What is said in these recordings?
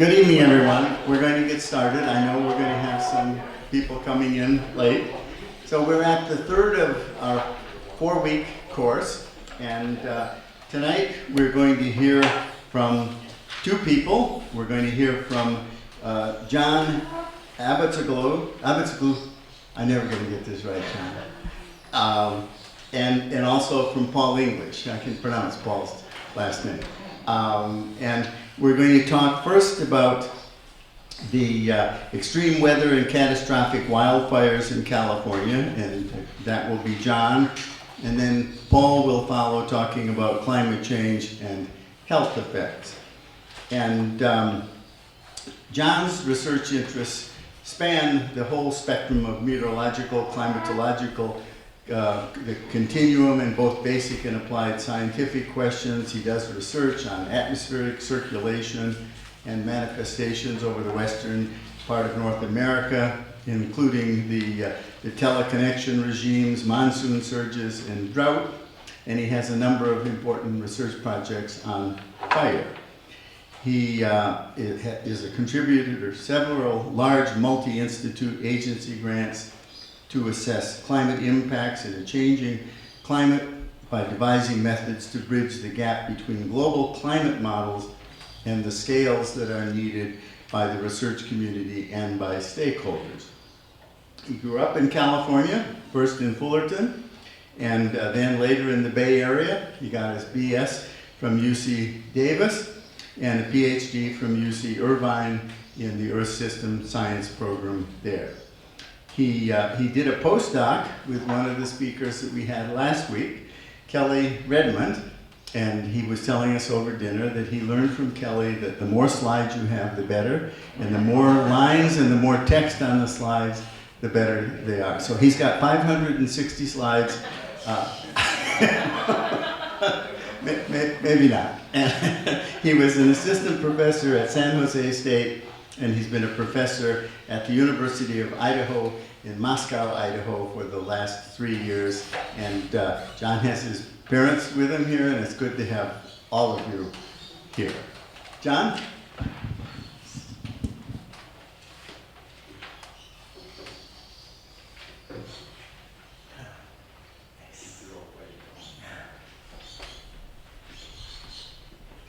Good evening, everyone. We're going to get started. I know we're going to have some people coming in late. So we're at the third of our 4-week course, and tonight we're going to hear from two people. We're going to hear from John Abbotsoglu. I'm never going to get this right, John. And also from Paul English. I can pronounce Paul's last name. And we're going to talk first about the extreme weather and catastrophic wildfires in California, and that will be John. And then Paul will follow talking about climate change and health effects. And John's research interests span the whole spectrum of meteorological, climatological, the continuum in both basic and applied scientific questions. He does research on atmospheric circulation and manifestations over the western part of North America, including the teleconnection regimes, monsoon surges, and drought. And he has a number of important research projects on fire. He is a contributor to several large multi-institute agency grants to assess climate impacts in a changing climate by devising methods to bridge the gap between global climate models and the scales that are needed by the research community and by stakeholders. He grew up in California, first in Fullerton, and then later in the Bay Area. He got his BS from UC Davis and a PhD from UC Irvine in the Earth System Science program there. He did a postdoc with one of the speakers that we had last week, Kelly Redmond, and he was telling us over dinner that he learned from Kelly that the more slides you have, the better, and the more lines and the more text on the slides, the better they are. So he's got 560 slides. Maybe not. And he was an assistant professor at San Jose State, and he's been a professor at the University of Idaho in Moscow, Idaho for the last 3 years. And John has his parents with him here, and it's good to have all of you here. John?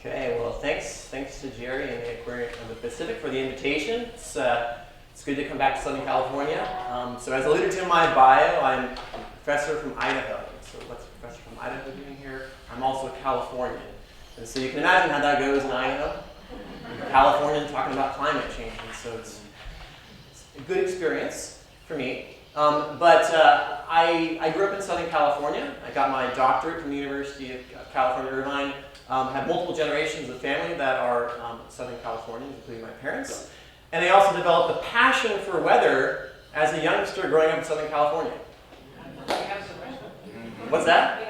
Okay, well, thanks to Jerry and the Aquarium of the Pacific for the invitation. It's good to come back to Southern California. So as alluded to in my bio, I'm a professor from Idaho. So what's a professor from Idaho doing here? I'm also a Californian. And so you can imagine how that goes in Idaho. I'm a Californian talking about climate change. And so it's a good experience for me. I grew up in Southern California. I got my doctorate from the University of California, Irvine. Have multiple generations of family that are Southern Californians, including my parents. And I also developed a passion for weather as a youngster growing up in Southern California. What's that?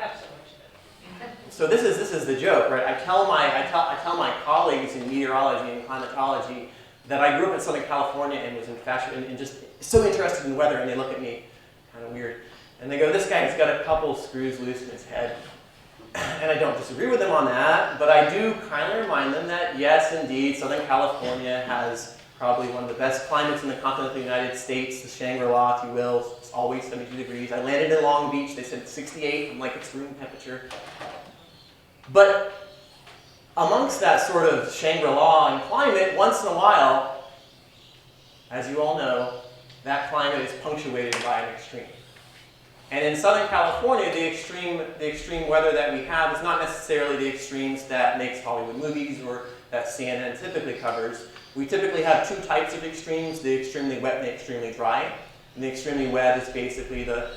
So this is the joke, right? I tell my colleagues in meteorology and climatology that I grew up in Southern California and was and just so interested in weather, and they look at me kind of weird. And they go, this guy's got a couple screws loose in his head. And I don't disagree with them on that, but I do kindly remind them that yes, indeed, Southern California has probably one of the best climates in the continental United States, the Shangri-La, if you will. It's always 72 degrees. I landed in Long Beach. They said it's 68. I'm like, it's room temperature. But amongst that sort of Shangri-La and climate, once in a while, as you all know, that climate is punctuated by an extreme. And in Southern California, the extreme weather that we have is not necessarily the extremes that makes Hollywood movies or that CNN typically covers. We typically have two types of extremes, the extremely wet and the extremely dry. And the extremely wet is basically the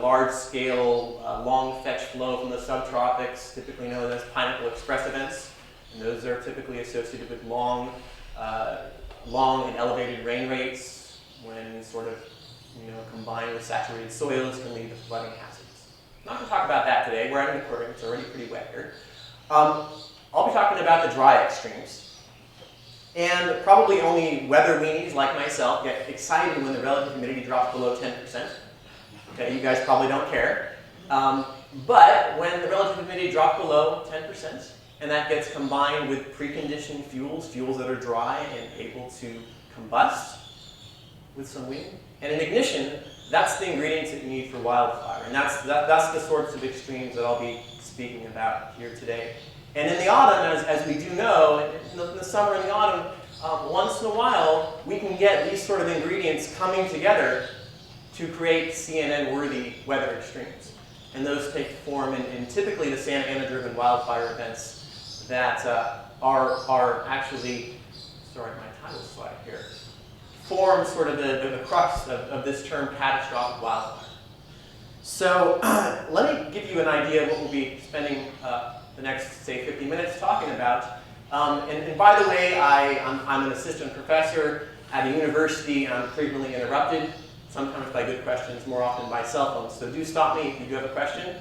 large-scale, long fetch flow from the subtropics, typically known as Pineapple Express events. And those are typically associated with long and elevated rain rates when combined with saturated soils can lead to flooding hazards. I'm not going to talk about that today. We're at an aquarium. It's already pretty wet here. I'll be talking about the dry extremes. And probably only weather weenies like myself get excited when the relative humidity drops below 10%. Okay, you guys probably don't care. But when the relative humidity drops below 10%, and that gets combined with preconditioned fuels, fuels that are dry and able to combust with some wind. And in ignition, that's the ingredients that you need for wildfire. And that's the sorts of extremes that I'll be speaking about here today. And in the autumn, as we do know, in the summer and the autumn, once in a while, we can get these sort of ingredients coming together to create CNN-worthy weather extremes. And those take form in typically the Santa Ana-driven wildfire events that are actually, sorry, my title slide here, form sort of the crux of this term catastrophic wildfire. So let me give you an idea of what we'll be spending the next, say, 50 minutes talking about. And by the way, I'm an assistant professor at a university, and I'm frequently interrupted, sometimes by good questions, more often by cell phones. So do stop me if you do have a question.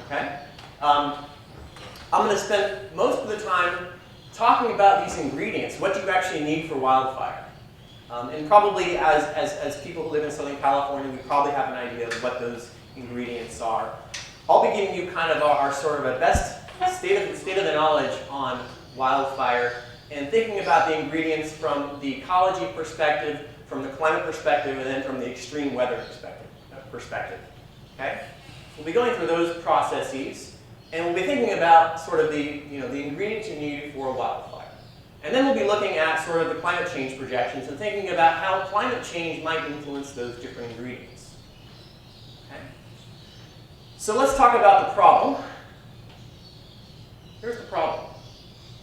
Okay? I'm going to spend most of the time talking about these ingredients. What do you actually need for wildfire? And probably as people who live in Southern California, we probably have an idea of what those ingredients are. I'll be giving you kind of our sort of a best state of the knowledge on wildfire and thinking about the ingredients from the ecology perspective, from the climate perspective, and then from the extreme weather perspective. Okay? We'll be going through those processes, and we'll be thinking about sort of the ingredients you need for a wildfire. And then we'll be looking at sort of the climate change projections and thinking about how climate change might influence those different ingredients. Okay? So let's talk about the problem. Here's the problem.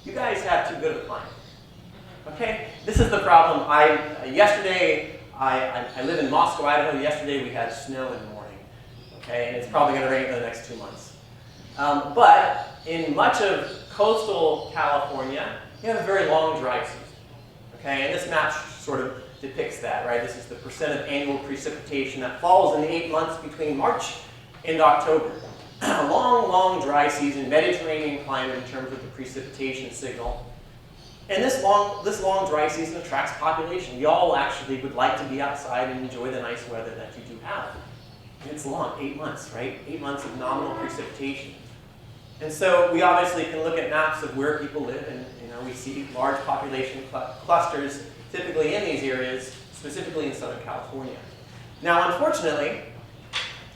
You guys have too good of a climate. Okay? This is the problem. Yesterday, I live in Moscow, Idaho. Yesterday we had snow in the morning. Okay? And it's probably going to rain for the next 2 months. But in much of coastal California, you have a very long dry season. Okay? And this map sort of depicts that, right? This is the percent of annual precipitation that falls in the 8 months between March and October. A long, long dry season, Mediterranean climate in terms of the precipitation signal. And this long dry season attracts population. Y'all actually would like to be outside and enjoy the nice weather that you do have. And it's long, 8 months, right? 8 months of nominal precipitation. And so we obviously can look at maps of where people live, and we see large population clusters typically in these areas, specifically in Southern California. Now, unfortunately,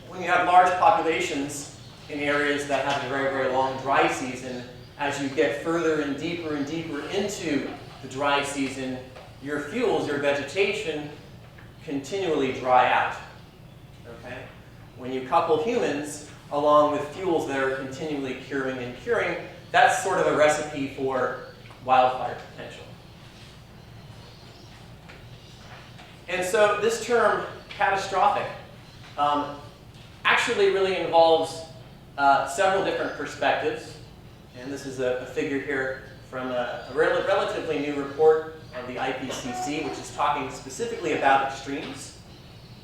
when you have large populations in areas that have a very, very long dry season, as you get further and deeper into the dry season, your fuels, your vegetation, continually dry out. Okay? When you couple humans along with fuels that are continually curing and curing, that's sort of a recipe for wildfire potential. And so this term, catastrophic, actually really involves several different perspectives. And this is a figure here from a relatively new report of the IPCC, which is talking specifically about extremes,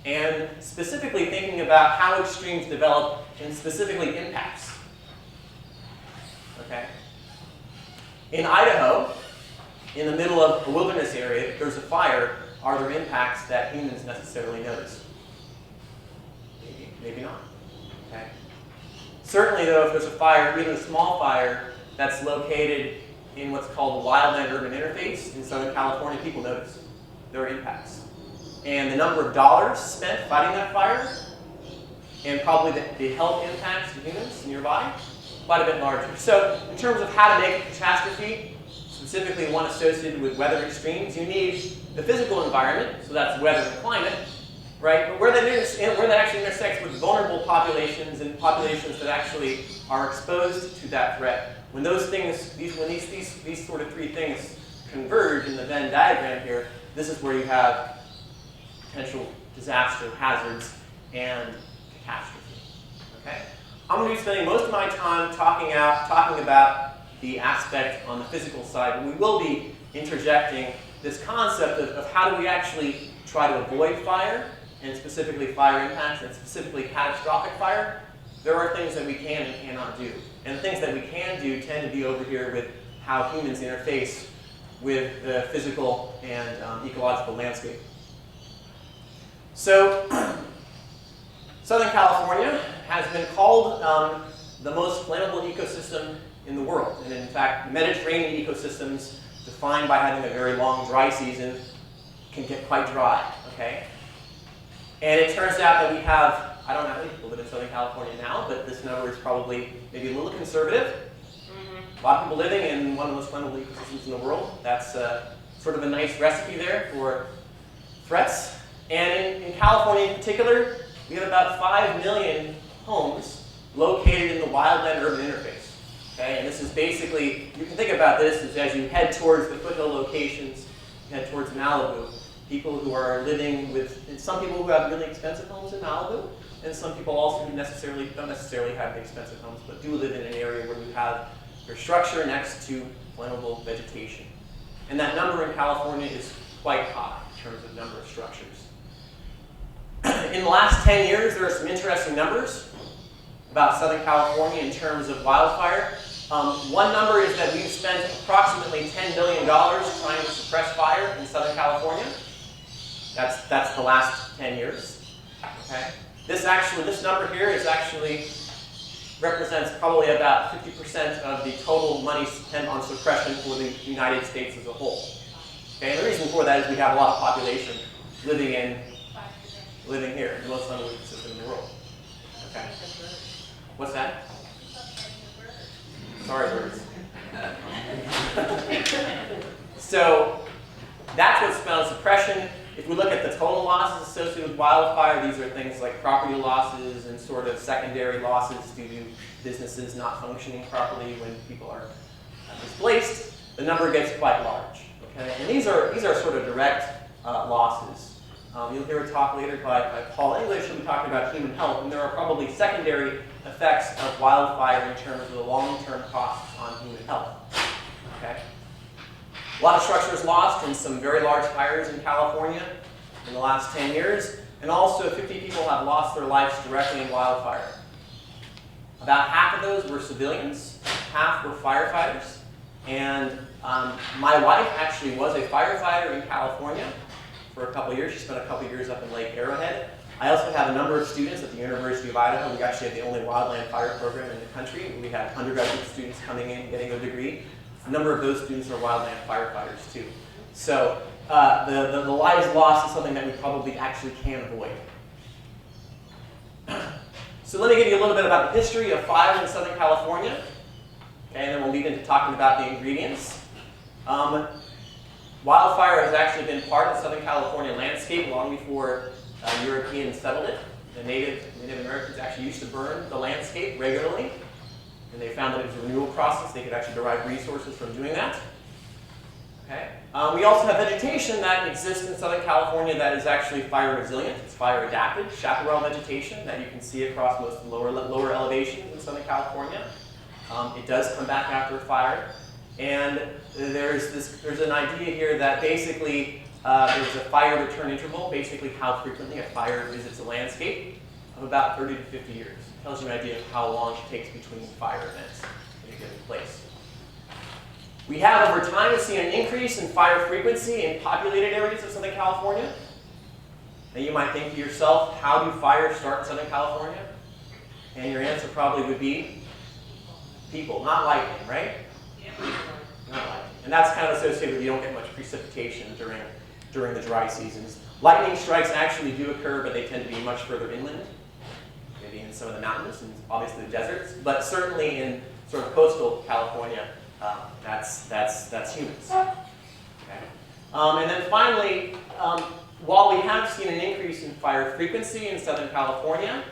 and specifically thinking about how extremes develop and specifically impacts. Okay? In Idaho, in the middle of a wilderness area, if there's a fire, are there impacts that humans necessarily notice? Maybe, maybe not. Okay? Certainly, though, if there's a fire, even a small fire, that's located in what's called the wildland-urban interface in Southern California, people notice. There are impacts. And the number of dollars spent fighting that fire, and probably the health impacts to humans nearby, quite a bit larger. So in terms of how to make a catastrophe, specifically one associated with weather extremes, you need the physical environment, so that's weather and climate, right? But where that actually intersects with vulnerable populations and populations that actually are exposed to that threat. When those things, these sort of three things converge in the Venn diagram here, this is where you have potential disaster, hazards, and catastrophe. Okay? I'm going to be spending most of my time talking about the aspect on the physical side, but we will be interjecting this concept of how do we actually try to avoid fire, and specifically fire impacts, and specifically catastrophic fire. There are things that we can and cannot do. And the things that we can do tend to be over here with how humans interface with the physical and ecological landscape. So, Southern California has been called the most flammable ecosystem in the world. And in fact, Mediterranean ecosystems, defined by having a very long dry season, can get quite dry, okay? And it turns out that we have, I don't know how many people live in Southern California now, but this number is probably maybe a little conservative. A lot of people living in one of the most flammable ecosystems in the world. That's sort of a nice recipe there for threats. And in California in particular, we have about 5 million homes located in the wildland-urban interface. Okay? And this is basically, you can think about this as you head towards the foothill locations, head towards Malibu, people who are living with, and some people who have really expensive homes in Malibu, and some people also who don't necessarily have the expensive homes, but do live in an area where you have your structure next to flammable vegetation. And that number in California is quite high in terms of number of structures. In the last 10 years, there are some interesting numbers about Southern California in terms of wildfire. One number is that we've spent approximately $10 billion trying to suppress fire in Southern California. That's the last 10 years. Okay? This number here is actually represents probably about 50% of the total money spent on suppression for the United States as a whole. Okay? And the reason for that is we have a lot of population living here, the most flammable ecosystem in the world. Okay. What's that? Sorry, birds. So that's what's spent on suppression. If we look at the total losses associated with wildfire, these are things like property losses and sort of secondary losses due to businesses not functioning properly when people are displaced. The number gets quite large. Okay? And these are sort of direct losses. You'll hear a talk later by Paul English who'll be talking about human health, and there are probably secondary effects of wildfire in terms of the long-term costs on human health. Okay? A lot of structures lost in some very large fires in California in the last 10 years, and also 50 people have lost their lives directly in wildfire. About half of those were civilians, half were firefighters, and my wife actually was a firefighter in California for a couple years. She spent a couple years up in Lake Arrowhead. I also have a number of students at the University of Idaho. We actually have the only wildland fire program in the country. We have undergraduate students coming in, getting a degree. A number of those students are wildland firefighters too. So the lives lost is something that we probably actually can avoid. So let me give you a little bit about the history of fire in Southern California. Okay, and then we'll lead into talking about the ingredients. Wildfire has actually been part of the Southern California landscape long before Europeans settled it. The Native Americans actually used to burn the landscape regularly, and they found that it was a renewal process. They could actually derive resources from doing that. Okay. We also have vegetation that exists in Southern California that is actually fire resilient. It's fire adapted, chaparral vegetation that you can see across most of the lower elevations in Southern California. It does come back after a fire. And there's an idea here that basically there's a fire return interval, basically how frequently a fire visits a landscape, of about 30 to 50 years. It tells you an idea of how long it takes between fire events in a given place. We have over time seen an increase in fire frequency in populated areas of Southern California. Now you might think to yourself, how do fires start in Southern California? And your answer probably would be people, not lightning, right? Not lightning. And that's kind of associated with you don't get much precipitation during the dry seasons. Lightning strikes actually do occur, but they tend to be much further inland, maybe in some of the mountains and obviously the deserts, but certainly in sort of coastal California, that's humans. Okay. And then finally, while we have seen an increase in fire frequency in Southern California,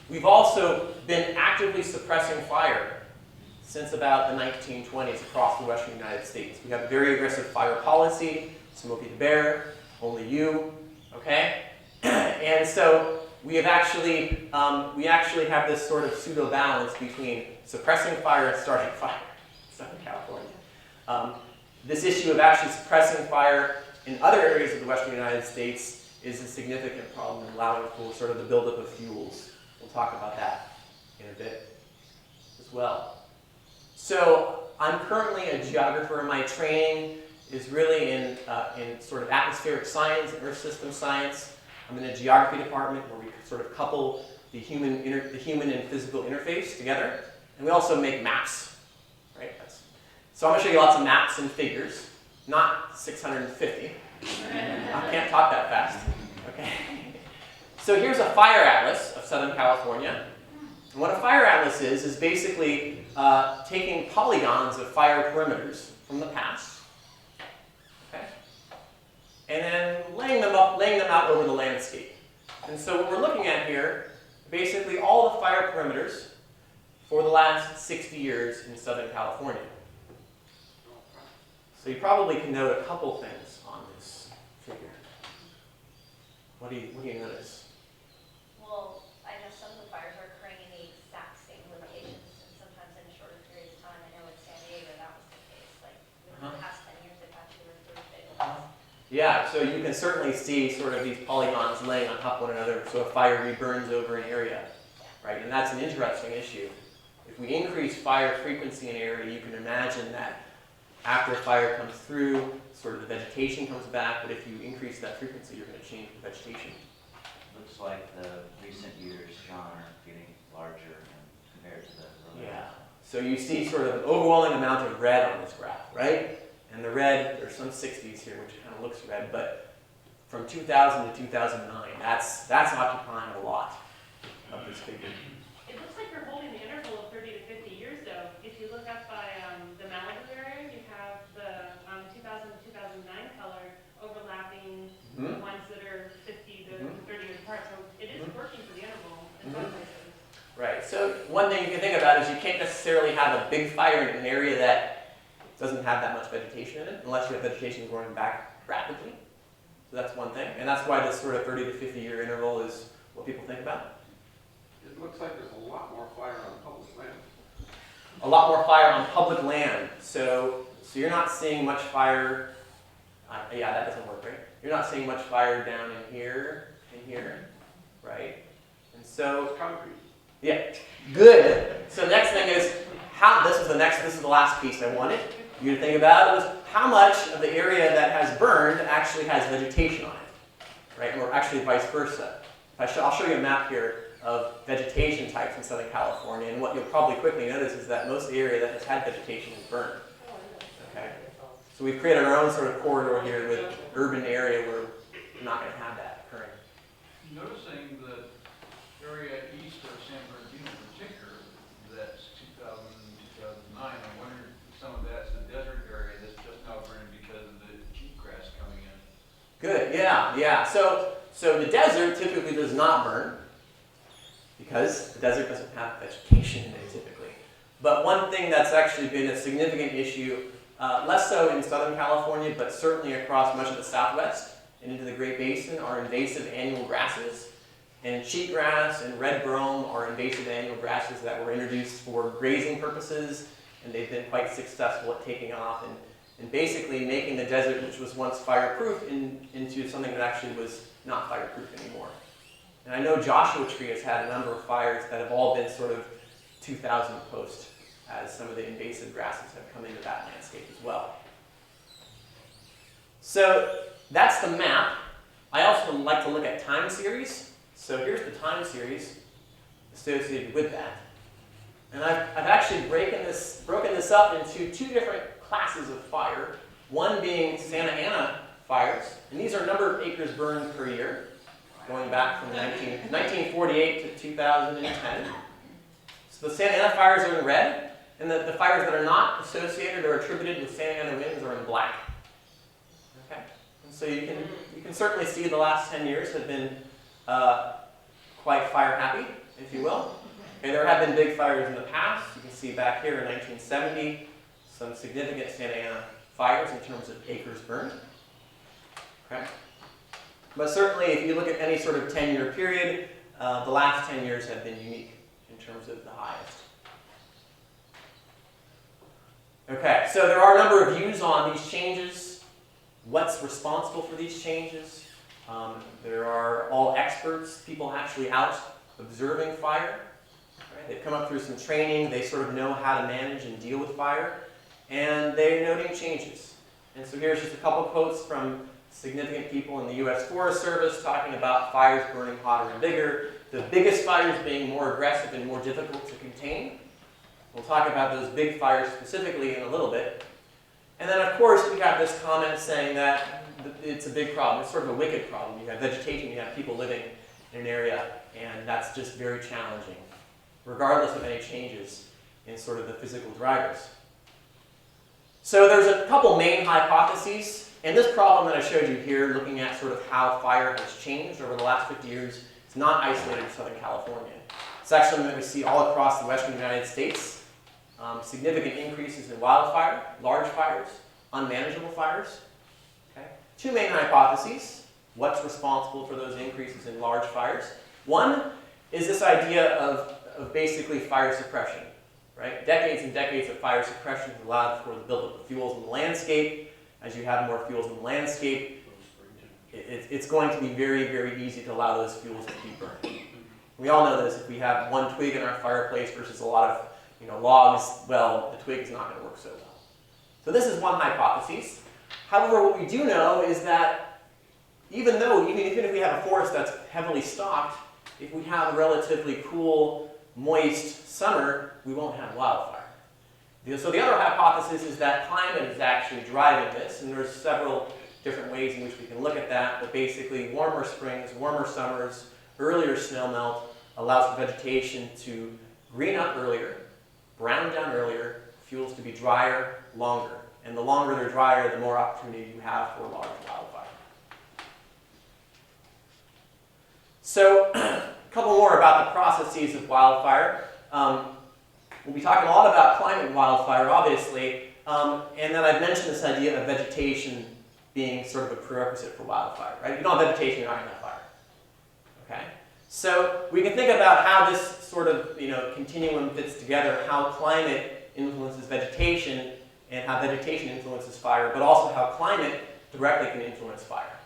we've also been actively suppressing fire since about the 1920s across the western United States. We have a very aggressive fire policy, Smokey the Bear, only you, okay? And so we actually have this sort of pseudo balance between suppressing fire and starting fire in Southern California. This issue of actually suppressing fire in other areas of the western United States is a significant problem in allowing for sort of the buildup of fuels. We'll talk about that in a bit as well. So I'm currently a geographer. My training is really in sort of atmospheric science and earth system science. I'm in a geography department where we sort of couple the human and physical interface together. And we also make maps, right? So I'm going to show you lots of maps and figures, not 650. I can't talk that fast. Okay. So here's a fire atlas of Southern California. And what a fire atlas is basically taking polygons of fire perimeters from the past, okay, and then laying them out over the landscape. And so what we're looking at here, basically all the fire perimeters for the last 60 years in Southern California. So you probably can note a couple things on this figure. What do you notice? Well, I know some of the fires are occurring in the exact same locations, and sometimes in a shorter period of time. I know in San Diego that was the case. Like in the past 10 years, they've actually were pretty big ones. Yeah, so you can certainly see sort of these polygons laying on top of one another, so a fire reburns over an area, right? And that's an interesting issue. If we increase fire frequency in an area, you can imagine that after a fire comes through, sort of the vegetation comes back, but if you increase that frequency, you're going to change the vegetation. Looks like the recent years, John, are getting larger compared to the earlier. Yeah. So you see sort of an overwhelming amount of red on this graph, right? And the red, there's some 60s here, which kind of looks red, but from 2000 to 2009, that's occupying a lot of this figure. It looks like we're holding the interval of 30 to 50 years, though. If you look up by the Malibu area, you have the 2000 to 2009 color overlapping the ones that are 50 to 30 years apart. So it is working for the interval in some places. Right. So one thing you can think about is you can't necessarily have a big fire in an area that doesn't have that much vegetation in it, unless you have vegetation growing back rapidly. So that's one thing. And that's why this sort of 30 to 50 year interval is what people think about. It looks like there's a lot more fire on public land. A lot more fire on public land. So you're not seeing much fire. Yeah, that doesn't work, right? You're not seeing much fire down in here, right? And so, It's concrete. yeah, good. So next thing is this is the last piece I wanted you to think about was how much of the area that has burned actually has vegetation on it, right? Or actually vice versa. I'll show you a map here of vegetation types in Southern California, and what you'll probably quickly notice is that most of the area that has had vegetation is burned. Okay? So we've created our own sort of corridor here with urban area where we're not going to have that occurring. Noticing the area east of San Bernardino in particular, that's 2000, 2009, I wonder if some of that's the desert area that's just now burning because of the cheatgrass coming in. Good, yeah. So the desert typically does not burn because the desert doesn't have vegetation in it typically. But one thing that's actually been a significant issue, less so in Southern California, but certainly across much of the Southwest and into the Great Basin, are invasive annual grasses. And cheatgrass and red brome are invasive annual grasses that were introduced for grazing purposes, and they've been quite successful at taking off and basically making the desert, which was once fireproof, into something that actually was not fireproof anymore. And I know Joshua Tree has had a number of fires that have all been sort of 2000 post, as some of the invasive grasses have come into that landscape as well. So that's the map. I also like to look at time series. So here's the time series associated with that. And I've actually broken this up into two different classes of fire. One being Santa Ana fires, and these are number of acres burned per year, going back from 1948 to 2010. So the Santa Ana fires are in red, and the fires that are not associated or attributed with Santa Ana winds are in black. Okay, and so you can certainly see the last 10 years have been quite fire happy, if you will. Okay, there have been big fires in the past. You can see back here in 1970 some significant Santa Ana fires in terms of acres burned. Okay. But certainly, if you look at any sort of 10-year period, the last 10 years have been unique in terms of the highest. Okay, so there are a number of views on these changes. What's responsible for these changes? There are all experts, people actually out observing fire. Right? They've come up through some training. They sort of know how to manage and deal with fire. And they're noting changes. And so here's just a couple quotes from significant people in the U.S. Forest Service talking about fires burning hotter and bigger, the biggest fires being more aggressive and more difficult to contain. We'll talk about those big fires specifically in a little bit, And then of course we have this comment saying that it's a big problem. It's sort of a wicked problem. You have vegetation, you have people living in an area, and that's just very challenging, regardless of any changes in sort of the physical drivers. So there's a couple main hypotheses, and this problem that I showed you here, looking at sort of how fire has changed over the last 50 years, is not isolated to Southern California. It's actually something that we see all across the western United States. Significant increases in wildfire, large fires, unmanageable fires. Okay? Two main hypotheses. What's responsible for those increases in large fires? One is this idea of basically fire suppression. Right? Decades and decades of fire suppression has allowed for the buildup of fuels in the landscape. As you have more fuels in the landscape, it's going to be very, very easy to allow those fuels to keep burning. We all know this. If we have one twig in our fireplace versus a lot of logs, well, the twig is not going to work so well. So this is one hypothesis. However, what we do know is that even if we have a forest that's heavily stocked, if we have a relatively cool, moist summer, we won't have wildfire. So the other hypothesis is that climate is actually driving this, and there's several different ways in which we can look at that, but basically warmer springs, warmer summers, earlier snow melt allows for vegetation to green up earlier, brown down earlier, fuels to be drier longer. And the longer they're drier, the more opportunity you have for large wildfire. So a couple more about the processes of wildfire. We'll be talking a lot about climate and wildfire, obviously, and then I've mentioned this idea of vegetation being sort of a prerequisite for wildfire. Right? If you don't have vegetation, you're not going to have fire. Okay? So we can think about how this sort of continuum fits together, how climate influences vegetation and how vegetation influences fire, but also how climate directly can influence fire.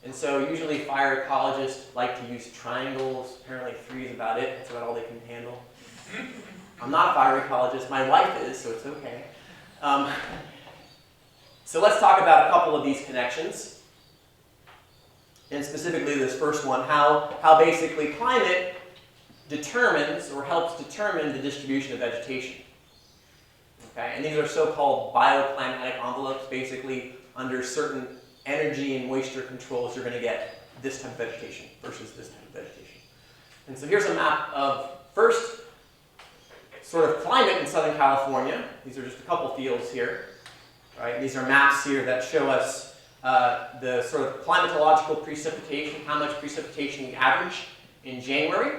And so usually fire ecologists like to use triangles. Apparently 3 is about it. That's about all they can handle. I'm not a fire ecologist. My wife is, so it's okay. So let's talk about a couple of these connections. And specifically this first one, how basically climate determines or helps determine the distribution of vegetation. Okay? And these are so-called bioclimatic envelopes. Basically, under certain energy and moisture controls, you're going to get this type of vegetation versus this type of vegetation. And so here's a map of, first, sort of climate in Southern California. These are just a couple fields here. Right? These are maps here that show us the sort of climatological precipitation, how much precipitation we average in January.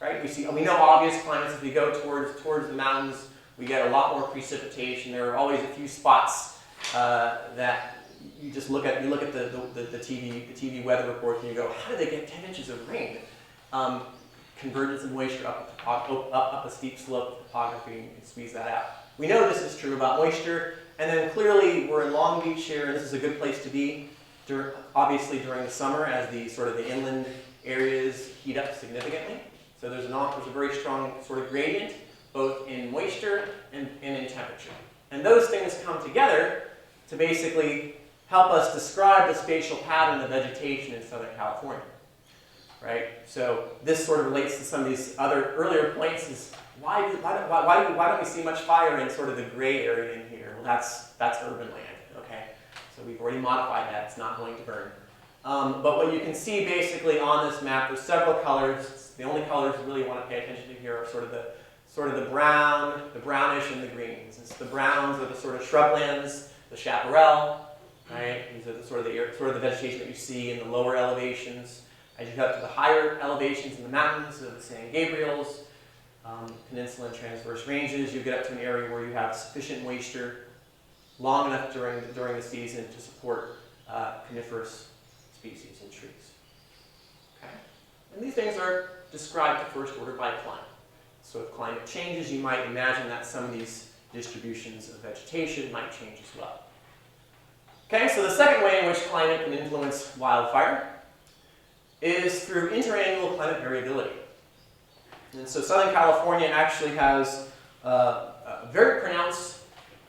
Right? We know obvious climates. As we go towards the mountains, we get a lot more precipitation. There are always a few spots that you just look at. You look at the TV weather reports and you go, how did they get 10 inches of rain? Convergence of moisture up a steep slope topography, and you can squeeze that out. We know this is true about moisture. And then clearly, we're in Long Beach here, and this is a good place to be, obviously during the summer as the sort of the inland areas heat up significantly. So there's a very strong sort of gradient, both in moisture and in temperature. And those things come together to basically help us describe the spatial pattern of vegetation in Southern California. Right? So this sort of relates to some of these other earlier points. Is why don't we see much fire in sort of the gray area in here? Well, that's urban land. Okay, so we've already modified that. It's not going to burn. But what you can see basically on this map, there's several colors. The only colors you really want to pay attention to here are sort of the brown, the brownish, and the greens. The browns are the sort of shrublands, the chaparral. Right? These are the sort of the vegetation that you see in the lower elevations. As you get up to the higher elevations in the mountains of the San Gabriels, peninsula and transverse ranges, you get up to an area where you have sufficient moisture long enough during the season to support coniferous species and trees. Okay? And these things are described at first order by climate. So if climate changes, you might imagine that some of these distributions of vegetation might change as well. Okay, so the second way in which climate can influence wildfire is through interannual climate variability. And so Southern California actually has a very pronounced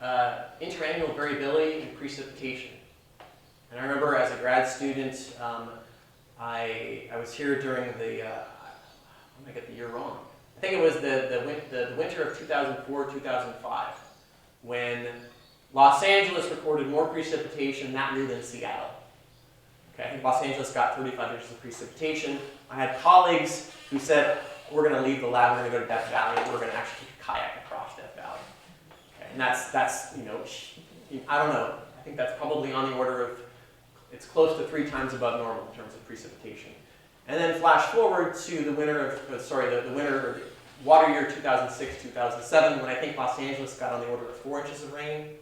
interannual variability in precipitation. And I remember as a grad student, I was here during the, I'm going to get the year wrong. I think it was the winter of 2004, 2005, when Los Angeles recorded more precipitation that year than Seattle. Okay, Los Angeles got 35 inches of precipitation. I had colleagues who said, we're going to leave the lab, we're going to go to Death Valley, and we're going to actually kayak across Death Valley. Okay, and that's I don't know. I think that's probably on the order of, it's close to 3 times above normal in terms of precipitation. And then flash forward to the winter of, the winter, or the water year 2006, 2007, when I think Los Angeles got on the order of 4 inches of rain.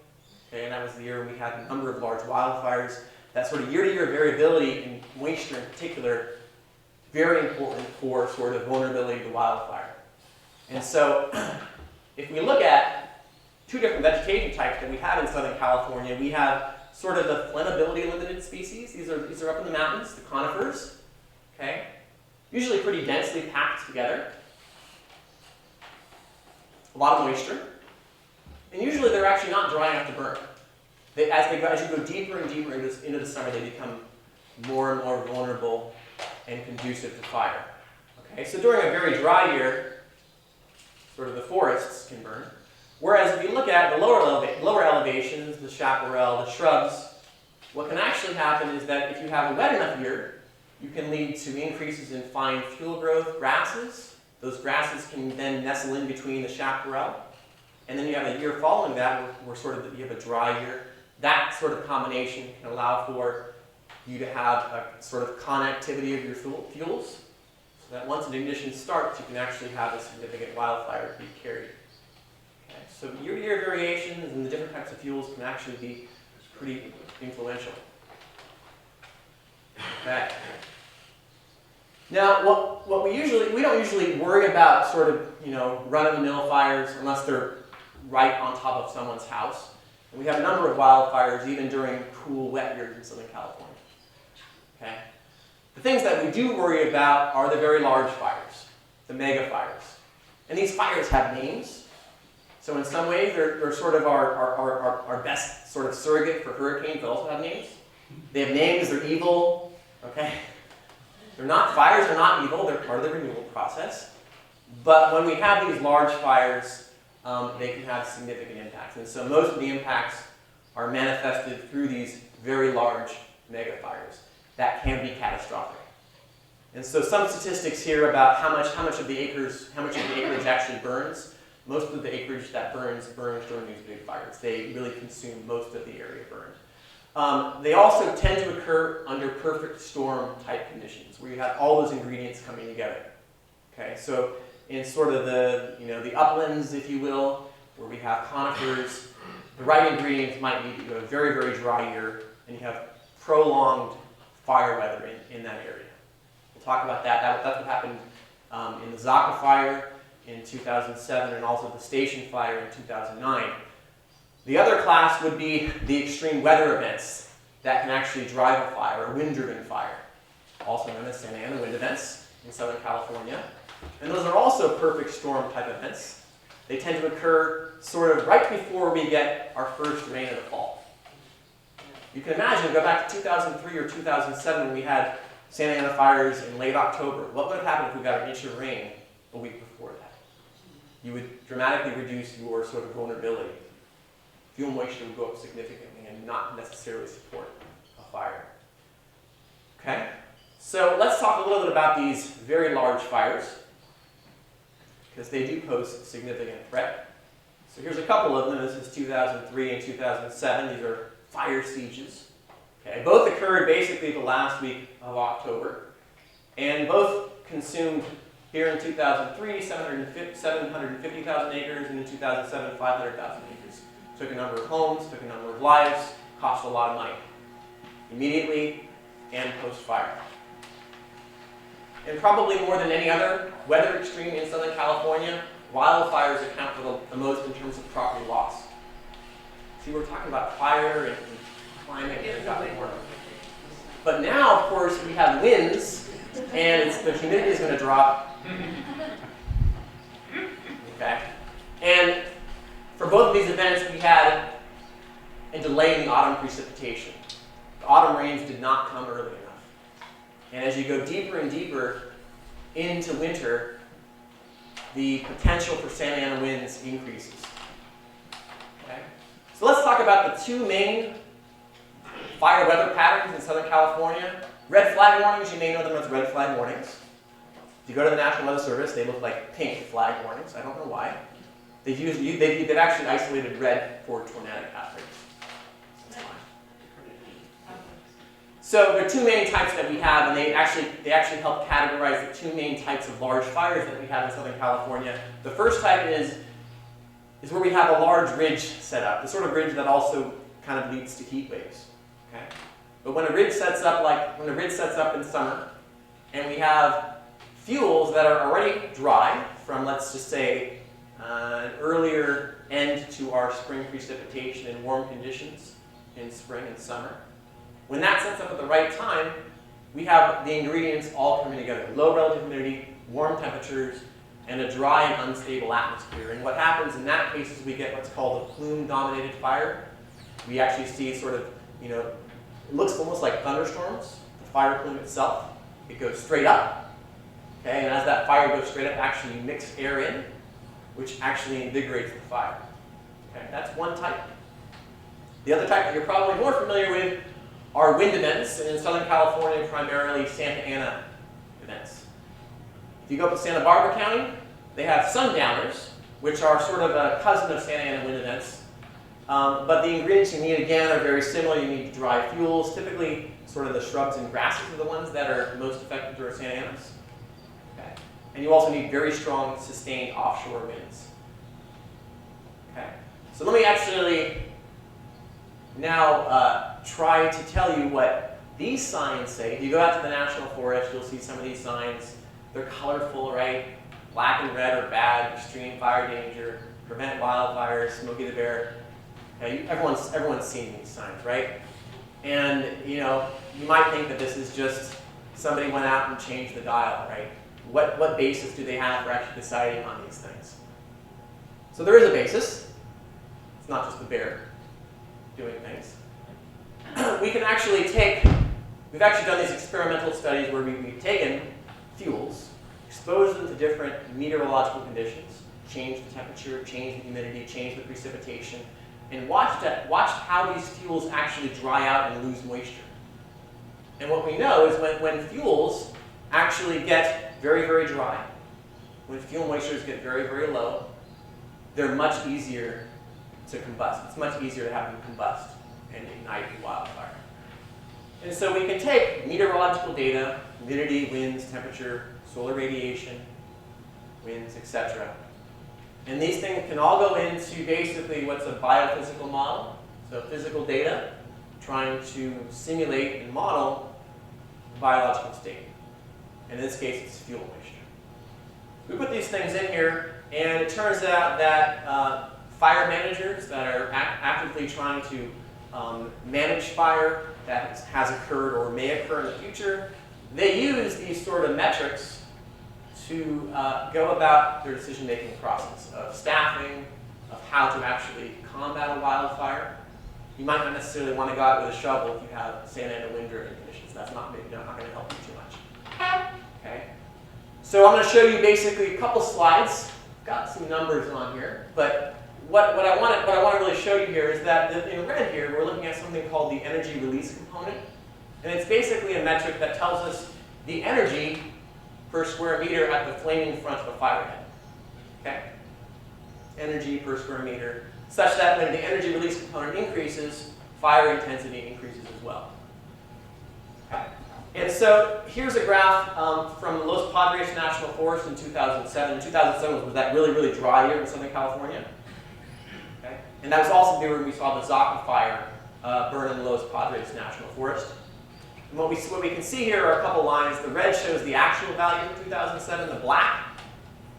Okay, and that was the year when we had a number of large wildfires. That sort of year-to-year variability in moisture in particular, very important for sort of vulnerability to wildfire. And so, if we look at 2 different vegetation types that we have in Southern California, we have sort of the flammability limited species. These are up in the mountains, the conifers. Okay, usually pretty densely packed together. A lot of moisture. And usually they're actually not dry enough to burn. As you go deeper and deeper into the summer, they become more and more vulnerable and conducive to fire. Okay, so during a very dry year, sort of the forests can burn. Whereas if you look at the lower elevations, the chaparral, the shrubs, what can actually happen is that if you have a wet enough year, you can lead to increases in fine fuel growth grasses. Those grasses can then nestle in between the chaparral. And then you have a year following that where you have a dry year. That sort of combination can allow for you to have a sort of connectivity of your fuels, so that once an ignition starts, you can actually have a significant wildfire be carried. Okay, so year-to-year variations and the different types of fuels can actually be pretty influential. Okay. Now, we don't usually worry about sort of, run-of-the-mill fires unless they're right on top of someone's house. And we have a number of wildfires even during cool, wet years in Southern California. Okay? The things that we do worry about are the very large fires, the mega fires. And these fires have names. So in some ways, they're sort of our best sort of surrogate for hurricanes. They also have names. They have names, they're evil. Okay? Fires are not evil, they're part of the renewal process. But when we have these large fires, they can have significant impacts. And so most of the impacts are manifested through these very large mega fires that can be catastrophic. And so some statistics here about how much of the acreage actually burns. Most of the acreage that burns during these big fires. They really consume most of the area burned. They also tend to occur under perfect storm type conditions, where you have all those ingredients coming together. Okay, so in sort of the uplands, if you will, where we have conifers, the right ingredients might lead to a very, very dry year, and you have prolonged fire weather in that area. We'll talk about that. That's what happened in the Zaka fire in 2007 and also the Station fire in 2009. The other class would be the extreme weather events that can actually drive a fire, a wind-driven fire, also known as Santa Ana wind events in Southern California. And those are also perfect storm type events. They tend to occur sort of right before we get our first rain of the fall. You can imagine, go back to 2003 or 2007 when we had Santa Ana fires in late October. What would have happened if we got an inch of rain a week before that? You would dramatically reduce your sort of vulnerability. Fuel moisture would go up significantly and not necessarily support a fire. Okay? So let's talk a little bit about these very large fires, because they do pose a significant threat. So here's a couple of them. This is 2003 and 2007. These are fire sieges. Okay? Both occurred basically the last week of October, and both consumed here in 2003 750,000 acres, and in 2007 500,000 acres. Took a number of homes, took a number of lives, cost a lot of money, immediately and post-fire. And probably more than any other weather extreme in Southern California, wildfires account for the most in terms of property loss. See, we're talking about fire and climate and gotten more. But now, of course, we have winds, and the humidity is going to drop. Okay? And for both of these events, we had a delay in the autumn precipitation. The autumn rains did not come early enough. And as you go deeper and deeper into winter, the potential for Santa Ana winds increases. Okay? So let's talk about the two main fire weather patterns in Southern California. Red flag warnings, you may know them as red flag warnings. If you go to the National Weather Service, they look like pink flag warnings. I don't know why. They've actually isolated red for tornadic outbreaks. That's fine. So there are two main types that we have, and they actually help categorize the two main types of large fires that we have in Southern California. The first type is where we have a large ridge set up, the sort of ridge that also kind of leads to heat waves. Okay? But when a ridge sets up in summer, and we have fuels that are already dry from, let's just say, an earlier end to our spring precipitation and warm conditions in spring and summer. When that sets up at the right time, we have the ingredients all coming together. Low relative humidity, warm temperatures, and a dry and unstable atmosphere. And what happens in that case is we get what's called a plume-dominated fire. We actually see sort of, it looks almost like thunderstorms. The fire plume itself, it goes straight up. Okay, and as that fire goes straight up, actually you mix air in, which actually invigorates the fire. Okay, that's one type. The other type that you're probably more familiar with are wind events, and in Southern California, primarily Santa Ana events. If you go up to Santa Barbara County, they have sundowners, which are sort of a cousin of Santa Ana wind events. But the ingredients you need, again, are very similar. You need dry fuels. Typically, sort of the shrubs and grasses are the ones that are most affected during Santa Ana's. Okay. And you also need very strong, sustained offshore winds. Okay. So let me actually now try to tell you what these signs say. If you go out to the National Forest, you'll see some of these signs. They're colorful, right? Black and red are bad, extreme fire danger, prevent wildfires, Smokey the Bear. Okay, everyone's seen these signs, right? And you might think that this is just somebody went out and changed the dial, right? What basis do they have for actually deciding on these things? So there is a basis. It's not just the bear doing things. We've actually done these experimental studies where we've taken fuels, exposed them to different meteorological conditions, changed the temperature, changed the humidity, changed the precipitation, and watched how these fuels actually dry out and lose moisture. And what we know is when fuels actually get very, very dry, when fuel moistures get very, very low, they're much easier to combust. It's much easier to have them combust and ignite a wildfire. And so we can take meteorological data, humidity, winds, temperature, solar radiation, winds, etc. And these things can all go into basically what's a biophysical model, so physical data, trying to simulate and model the biological state. And in this case, it's fuel moisture. We put these things in here, and it turns out that fire managers that are actively trying to manage fire that has occurred or may occur in the future, they use these sort of metrics to go about their decision-making process of staffing, of how to actually combat a wildfire. You might not necessarily want to go out with a shovel if you have Santa Ana wind-driven conditions. That's not going to help you too much. Okay. So I'm going to show you basically a couple slides. Got some numbers on here, but what I want to really show you here is that in red here we're looking at something called the energy release component, and it's basically a metric that tells us the energy per square meter at the flaming front of a fire head. Okay? Energy per square meter, such that when the energy release component increases, fire intensity increases as well. Okay. And so here's a graph from the Los Padres National Forest in 2007. 2007 was that really, really dry year in Southern California. Okay. And that was also the year when we saw the Zaca fire burn in the Los Padres National Forest. And what we can see here are a couple lines. The red shows the actual value in 2007. The black,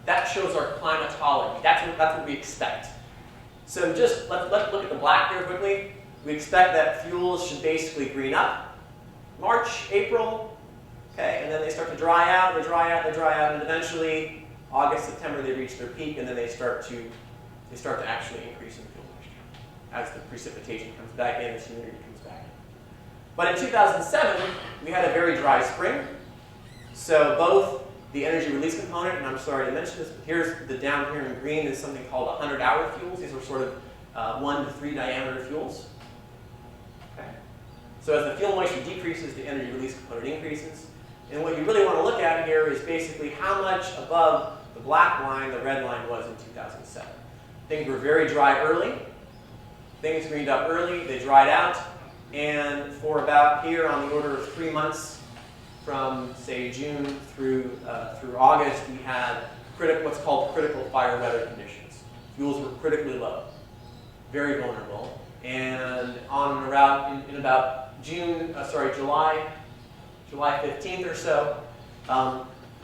that shows our climatology. That's what we expect. So just let's look at the black here quickly. We expect that fuels should basically green up. March, April, okay, and then they start to dry out, they dry out, and eventually August, September they reach their peak, and then they start to actually increase in fuel moisture as the precipitation comes back in, as humidity comes back in. But in 2007, we had a very dry spring, so both the energy release component, and I'm sorry to mention this, but here's the down here in green is something called 100-hour fuels. These are sort of 1 to 3 diameter fuels. Okay. So as the fuel moisture decreases, the energy release component increases. And what you really want to look at here is basically how much above the black line the red line was in 2007. Things were very dry early. Things greened up early, they dried out, and for about here on the order of 3 months, from say June through August, we had what's called critical fire weather conditions. Fuels were critically low, very vulnerable, and on and around in about July 15th or so,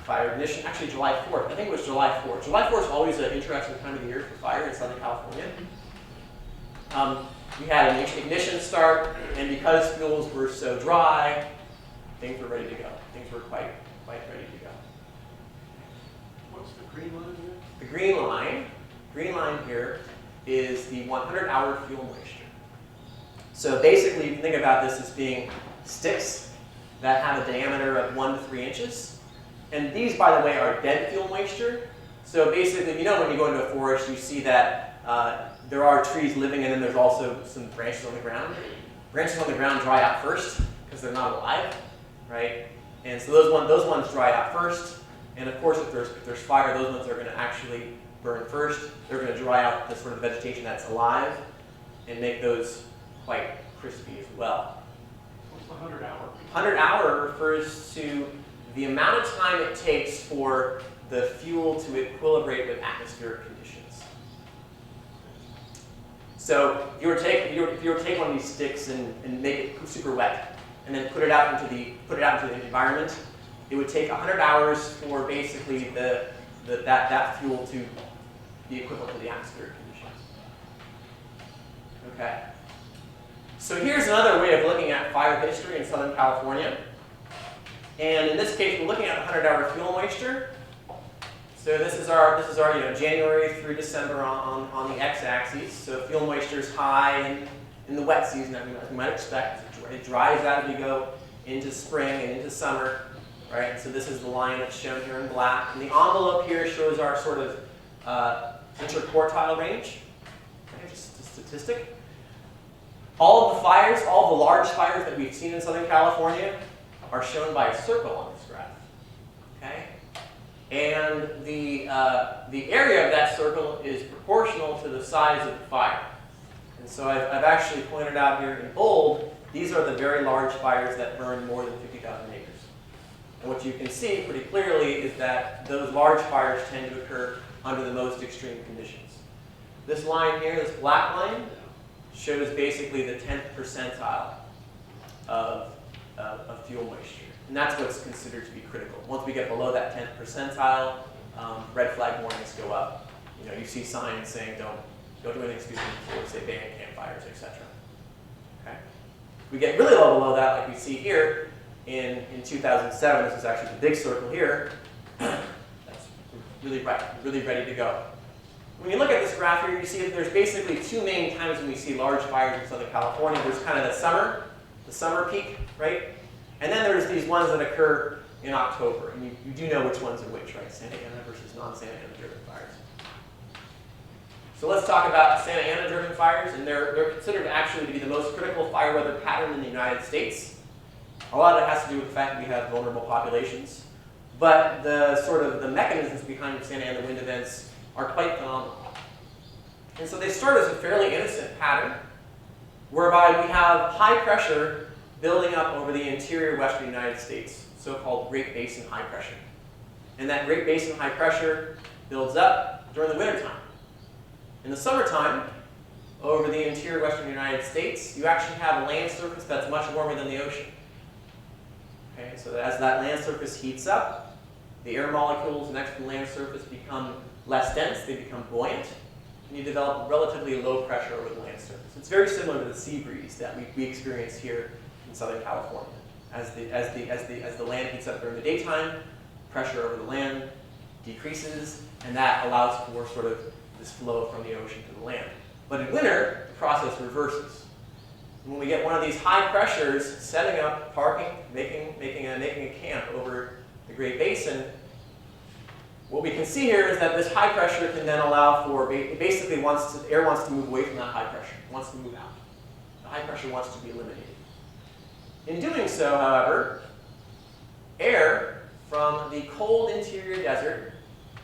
fire ignition, actually July 4th, I think it was July 4th. July 4th is always an interesting time of the year for fire in Southern California. We had an ignition start, and because fuels were so dry, things were ready to go. Things were quite ready to go. What's the green line here? The green line here is the 100-hour fuel moisture. So basically, you can think about this as being sticks that have a diameter of 1 to 3 inches. And these, by the way, are dead fuel moisture. So basically, you know when you go into a forest, you see that there are trees living, and then there's also some branches on the ground. Branches on the ground dry out first because they're not alive, right? And so those ones dry out first. And of course, if there's fire, those ones are going to actually burn first. They're going to dry out the sort of vegetation that's alive and make those quite crispy as well. What's the 100-hour? 100-hour refers to the amount of time it takes for the fuel to equilibrate with atmospheric conditions. So if you were to take one of these sticks and make it super wet, and then put it out into the environment, it would take 100 hours for basically that fuel to be equivalent to the atmospheric conditions. Okay. So here's another way of looking at fire history in Southern California. And in this case, we're looking at 100-hour fuel moisture. So this is our January through December on the x-axis. So fuel moisture is high in the wet season, as we might expect. It dries out as we go into spring and into summer, right? So this is the line that's shown here in black. And the envelope here shows our sort of interquartile range. Okay, just a statistic. All of the fires, all the large fires that we've seen in Southern California are shown by a circle on this graph. Okay? And the area of that circle is proportional to the size of the fire. And so I've actually pointed out here in bold, these are the very large fires that burn more than 50,000 acres. And what you can see pretty clearly is that those large fires tend to occur under the most extreme conditions. This line here, this black line, shows basically the 10th percentile of fuel moisture. And that's what's considered to be critical. Once we get below that 10th percentile, red flag warnings go up. You know, you see signs saying don't do anything stupid before, say ban campfires, etc. Okay? We get really low below that, like we see here in 2007. This is actually the big circle here. That's really ready to go. When you look at this graph here, you see that there's basically two main times when we see large fires in Southern California. There's kind of the summer peak, right? And then there's these ones that occur in October, and you do know which ones are which, right? Santa Ana versus non-Santa Ana driven fires. So let's talk about Santa Ana driven fires, and they're considered actually to be the most critical fire weather pattern in the United States. A lot of it has to do with the fact that we have vulnerable populations, but the mechanisms behind the Santa Ana wind events are quite phenomenal. And so they start as a fairly innocent pattern, whereby we have high pressure building up over the interior western United States, so-called Great Basin high pressure. And that Great Basin high pressure builds up during the wintertime. In the summertime, over the interior western United States, you actually have a land surface that's much warmer than the ocean. Okay, so as that land surface heats up, the air molecules next to the land surface become less dense, they become buoyant, and you develop relatively low pressure over the land surface. It's very similar to the sea breeze that we experience here in Southern California. As the land heats up during the daytime, pressure over the land decreases, and that allows for sort of this flow from the ocean to the land. But in winter, the process reverses. When we get one of these high pressures setting up, parking, making a camp over the Great Basin, what we can see here is that this high pressure can then allow for, basically air wants to move away from that high pressure, it wants to move out. The high pressure wants to be eliminated. In doing so, however, air from the cold interior desert,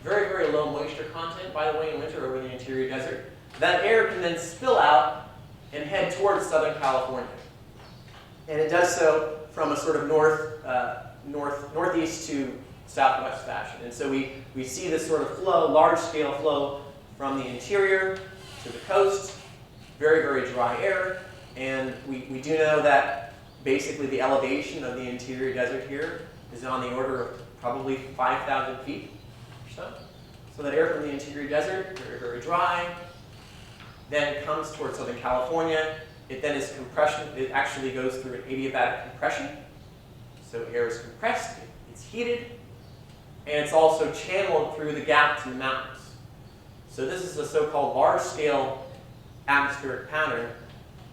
very, very low moisture content, by the way, in winter over the interior desert, that air can then spill out and head towards Southern California. And it does so from a sort of northeast to southwest fashion. And so we see this sort of flow, large-scale flow from the interior to the coast, very, very dry air. And we do know that basically the elevation of the interior desert here is on the order of probably 5,000 feet or so. So that air from the interior desert, very, very dry, then comes towards Southern California. It then is compression. It actually goes through an adiabatic compression. So air is compressed, it's heated, and it's also channeled through the gaps in the mountains. So this is a so-called large-scale atmospheric pattern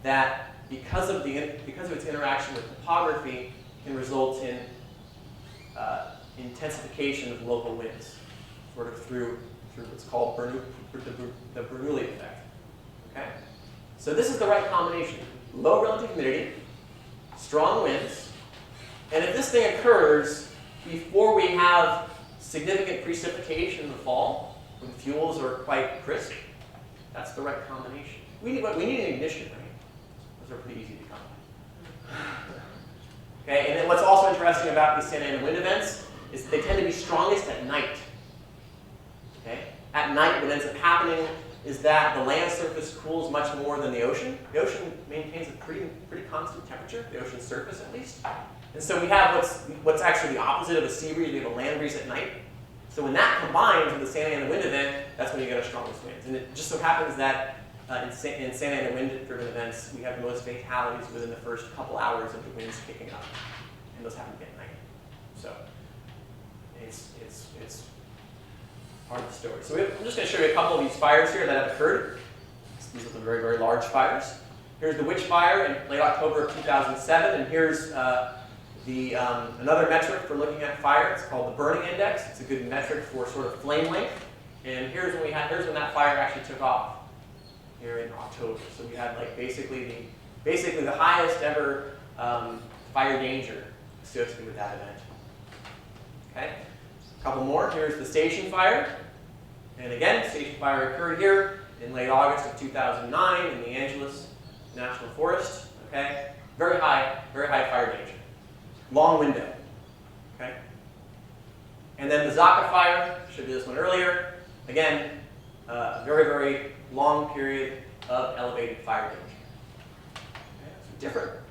that, because of its interaction with topography, can result in intensification of local winds, sort of through what's called the Bernoulli effect. Okay? So this is the right combination: low relative humidity, strong winds, and if this thing occurs before we have significant precipitation in the fall, when fuels are quite crisp, that's the right combination. We need an ignition, right? Those are pretty easy to come by. Okay, and then what's also interesting about these Santa Ana wind events is that they tend to be strongest at night. Okay? At night, what ends up happening is that the land surface cools much more than the ocean. The ocean maintains a pretty constant temperature, the ocean surface at least. And so we have what's actually the opposite of a sea breeze. We have a land breeze at night. So when that combines with the Santa Ana wind event, that's when you get our strongest winds. And it just so happens that in Santa Ana wind-driven events, we have the most fatalities within the first couple hours of the winds kicking up. And those happen at night. So it's part of the story. So I'm just going to show you a couple of these fires here that have occurred. These are the very, very large fires. Here's the Witch Fire in late October of 2007, and here's another metric for looking at fire. It's called the burning index. It's a good metric for sort of flame length. And here's when that fire actually took off here in October. So we had like basically the highest ever fire danger associated with that event. Okay, a couple more. Here's the Station Fire, and again, Station Fire occurred here in late August of 2009 in the Angeles National Forest. Okay, very high fire danger. Long window, okay? And then the Zaka Fire, showed you this one earlier. Again, a very, very long period of elevated fire danger. Okay? So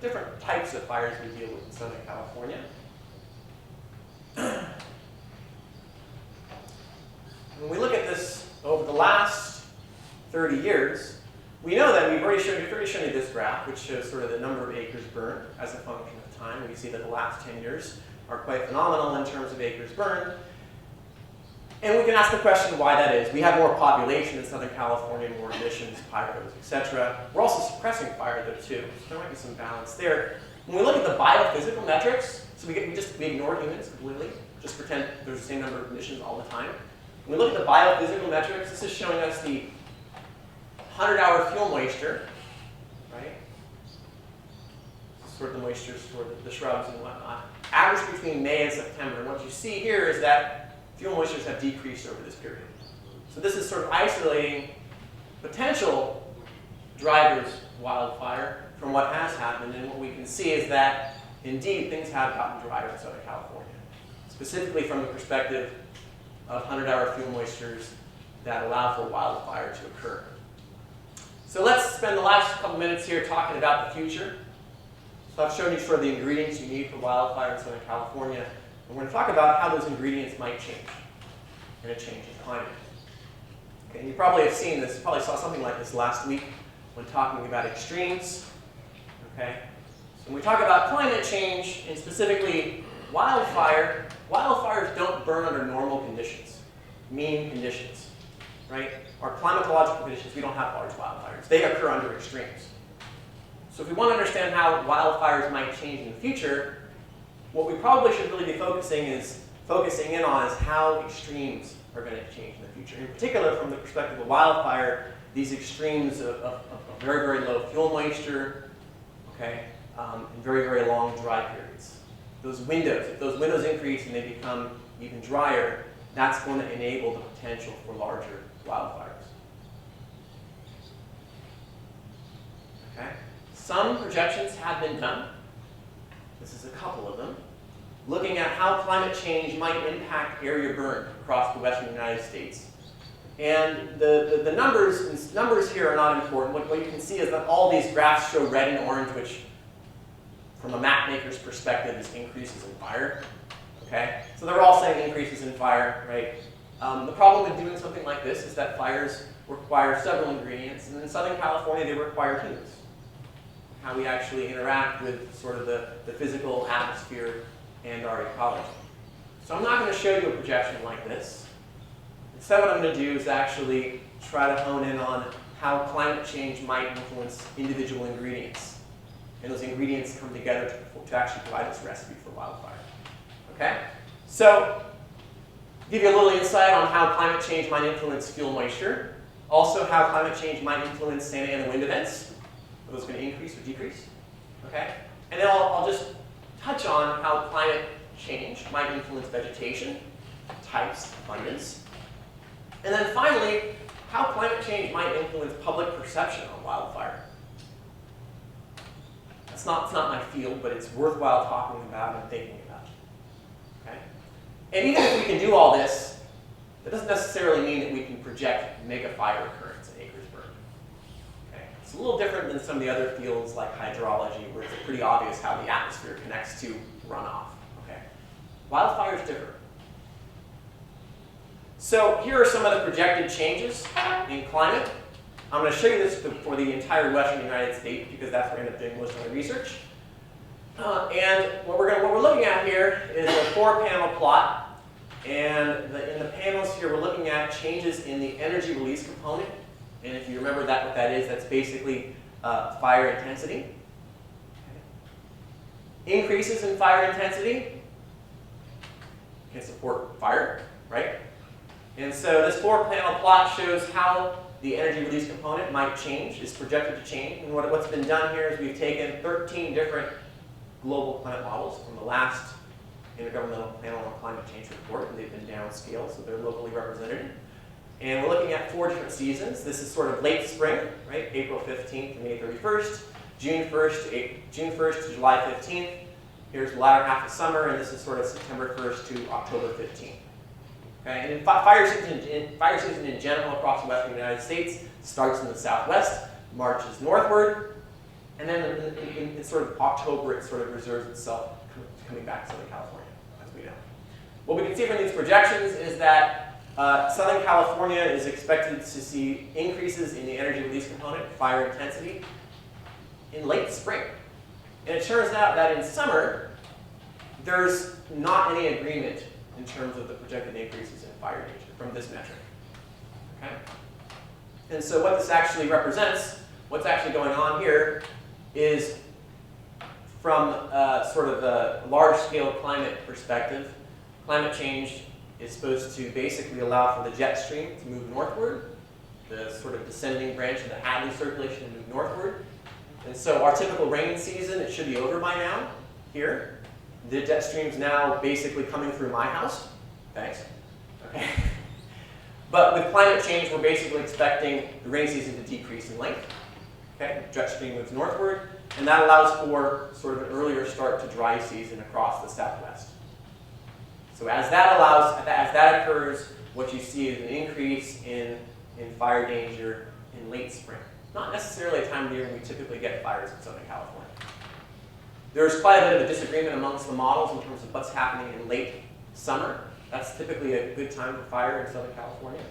different types of fires we deal with in Southern California. When we look at this over the last 30 years, we know that we've already shown you this graph, which shows sort of the number of acres burned as a function of time. We see that the last 10 years are quite phenomenal in terms of acres burned. And we can ask the question why that is. We have more population in Southern California, more emissions, pyros, etc. We're also suppressing fire though too, so there might be some balance there. When we look at the biophysical metrics, so we ignore humans completely, just pretend there's the same number of emissions all the time. When we look at the biophysical metrics, this is showing us the 100-hour fuel moisture, right? Sort of the moistures for the shrubs and whatnot. Average between May and September. And what you see here is that fuel moistures have decreased over this period. So this is sort of isolating potential drivers of wildfire from what has happened. And what we can see is that, indeed, things have gotten drier in Southern California, specifically from the perspective of 100-hour fuel moistures that allow for wildfire to occur. So let's spend the last couple minutes here talking about the future. So I've shown you sort of the ingredients you need for wildfire in Southern California. And we're going to talk about how those ingredients might change in a changing climate. Okay, and you probably have seen this, you probably saw something like this last week when talking about extremes. Okay? So when we talk about climate change, and specifically wildfire, wildfires don't burn under normal conditions, mean conditions, right? Our climatological conditions, we don't have large wildfires. They occur under extremes. So if we want to understand how wildfires might change in the future, what we probably should really be focusing is focusing in on is how extremes are going to change in the future. In particular, from the perspective of wildfire, these extremes of very, very low fuel moisture, okay, and very, very long dry periods. Those windows, if those windows increase and they become even drier, that's going to enable the potential for larger wildfires. Okay? Some projections have been done. This is a couple of them, looking at how climate change might impact area burned across the western United States. And the numbers here are not important. What you can see is that all these graphs show red and orange, which from a map maker's perspective is increases in fire. Okay? So they're all saying increases in fire, right? The problem with doing something like this is that fires require several ingredients, and in Southern California they require humans. How we actually interact with sort of the physical atmosphere and our ecology. So I'm not going to show you a projection like this. Instead, what I'm going to do is actually try to hone in on how climate change might influence individual ingredients. And those ingredients come together to actually provide this recipe for wildfire. Okay? So, give you a little insight on how climate change might influence fuel moisture. Also, how climate change might influence Santa Ana wind events. Are those going to increase or decrease? Okay? And then I'll just touch on how climate change might influence vegetation, types, abundance. And then finally, how climate change might influence public perception on wildfire. It's not my field, but it's worthwhile talking about and thinking about. Okay? And even if we can do all this, that doesn't necessarily mean that we can project mega fire occurrence and acres burned. Okay? It's a little different than some of the other fields like hydrology, where it's pretty obvious how the atmosphere connects to runoff. Okay? Wildfire is different. So here are some of the projected changes in climate. I'm going to show you this for the entire western United States because that's where I end up doing most of my research. And what we're looking at here is a 4-panel plot. And in the panels here, we're looking at changes in the energy release component. And if you remember what that is, that's basically fire intensity. Okay. Increases in fire intensity can support fire, right? And so this 4-panel plot shows how the energy release component might change, is projected to change. And what's been done here is we've taken 13 different global climate models from the last Intergovernmental Panel on Climate Change report, and they've been downscaled, so they're locally represented. And we're looking at 4 different seasons. This is sort of late spring, right? April 15th to May 31st, June 1st to July 15th. Here's the latter half of summer, and this is sort of September 1st to October 15th. Okay, and in fire season in general across the western United States starts in the southwest, marches northward, and then in sort of October it sort of reserves itself coming back to Southern California, as we know. What we can see from these projections is that Southern California is expected to see increases in the energy release component, fire intensity, in late spring. And it turns out that in summer, there's not any agreement in terms of the projected increases in fire danger from this metric. Okay? And so what this actually represents, what's actually going on here, is from sort of a large-scale climate perspective, climate change is supposed to basically allow for the jet stream to move northward, the sort of descending branch of the Hadley circulation to move northward. And so our typical rain season, it should be over by now, here. The jet stream's now basically coming through my house. Thanks. Okay. But with climate change, we're basically expecting the rainy season to decrease in length. Okay, jet stream moves northward, and that allows for sort of an earlier start to dry season across the southwest. So as that occurs, what you see is an increase in fire danger in late spring. Not necessarily a time of year when we typically get fires in Southern California. There's quite a bit of a disagreement amongst the models in terms of what's happening in late summer. That's typically a good time for fire in Southern California.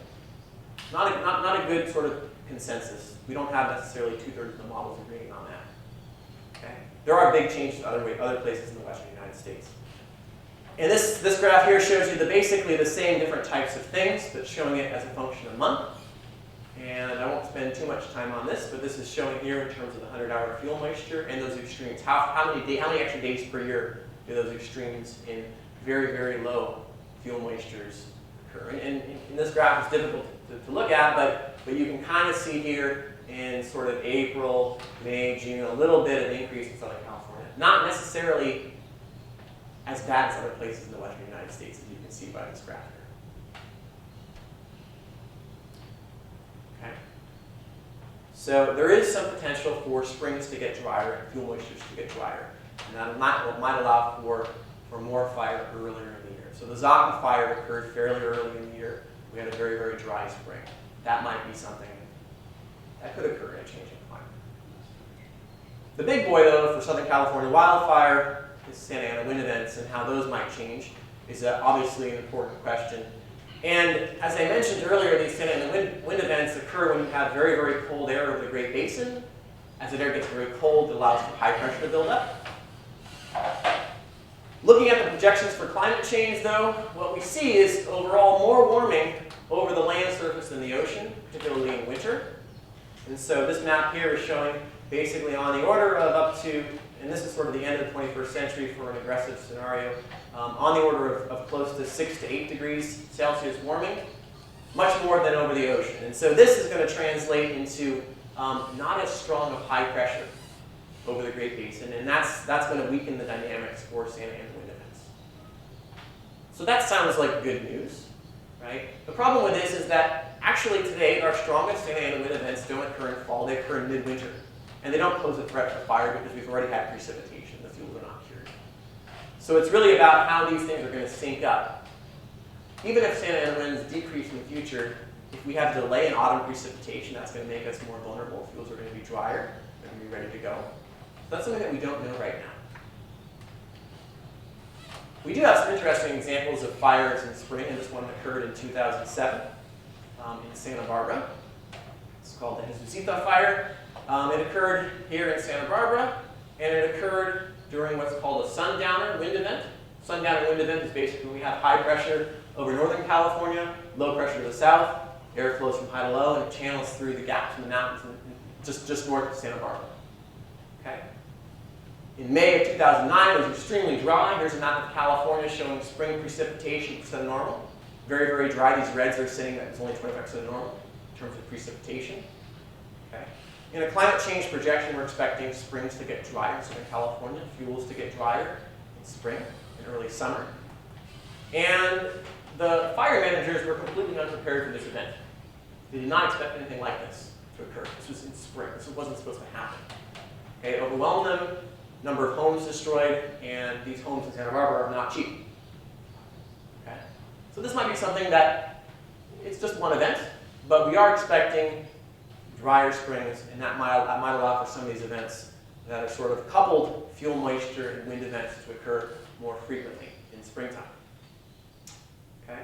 Not a good sort of consensus. We don't have necessarily 2/3 of the models agreeing on that. Okay? There are big changes to other places in the western United States. And this graph here shows you basically the same different types of things, but showing it as a function of month. And I won't spend too much time on this, but this is showing here in terms of the 100-hour fuel moisture and those extremes. How many extra days per year do those extremes in very, very low fuel moistures occur. And this graph is difficult to look at, but you can kind of see here in sort of April, May, June, a little bit of increase in Southern California. Not necessarily as bad as other places in the western United States, as you can see by this graph here. Okay. So there is some potential for springs to get drier and fuel moistures to get drier. And that might allow for more fire earlier in the year. So the Zaka fire occurred fairly early in the year. We had a very, very dry spring. That might be something that could occur in a changing climate. The big boy, though, for Southern California wildfire is Santa Ana wind events, and how those might change is obviously an important question. And as I mentioned earlier, these Santa Ana wind events occur when you have very, very cold air over the Great Basin. As the air gets very cold, it allows for high pressure to build up. Looking at the projections for climate change, though, what we see is overall more warming over the land surface than the ocean, particularly in winter. And so this map here is showing basically on the order of up to, and this is sort of the end of the 21st century for an aggressive scenario, on the order of close to 6 to 8 degrees Celsius warming, much more than over the ocean. And so this is going to translate into not as strong of high pressure over the Great Basin, and that's going to weaken the dynamics for Santa Ana wind events. So that sounds like good news, right? The problem with this is that actually today our strongest Santa Ana wind events don't occur in fall, they occur in midwinter. And they don't pose a threat for fire because we've already had precipitation, the fuels are not cured. So it's really about how these things are going to sync up. Even if Santa Ana winds decrease in the future, if we have delay in autumn precipitation, that's going to make us more vulnerable. Fuels are going to be drier, they're going to be ready to go. That's something that we don't know right now. We do have some interesting examples of fires in spring, and this one occurred in 2007 in Santa Barbara. It's called the Jesucita fire. It occurred here in Santa Barbara, and it occurred during what's called a sundowner wind event. Sundowner wind event is basically when we have high pressure over Northern California, low pressure to the south, air flows from high to low, and it channels through the gaps in the mountains just north of Santa Barbara. Okay? In May of 2009, it was extremely dry. Here's a map of California showing spring precipitation percent of normal. Very, very dry. These reds are saying that it's only 25% of normal in terms of precipitation. Okay. In a climate change projection, we're expecting springs to get drier in Southern California, fuels to get drier in spring and early summer. And the fire managers were completely unprepared for this event. They did not expect anything like this to occur. This was in spring. This wasn't supposed to happen. Okay, it overwhelmed them, number of homes destroyed, and these homes in Santa Barbara are not cheap. Okay? So this might be something that, it's just one event, but we are expecting drier springs, and that might allow for some of these events that are sort of coupled fuel moisture and wind events to occur more frequently in springtime. Okay?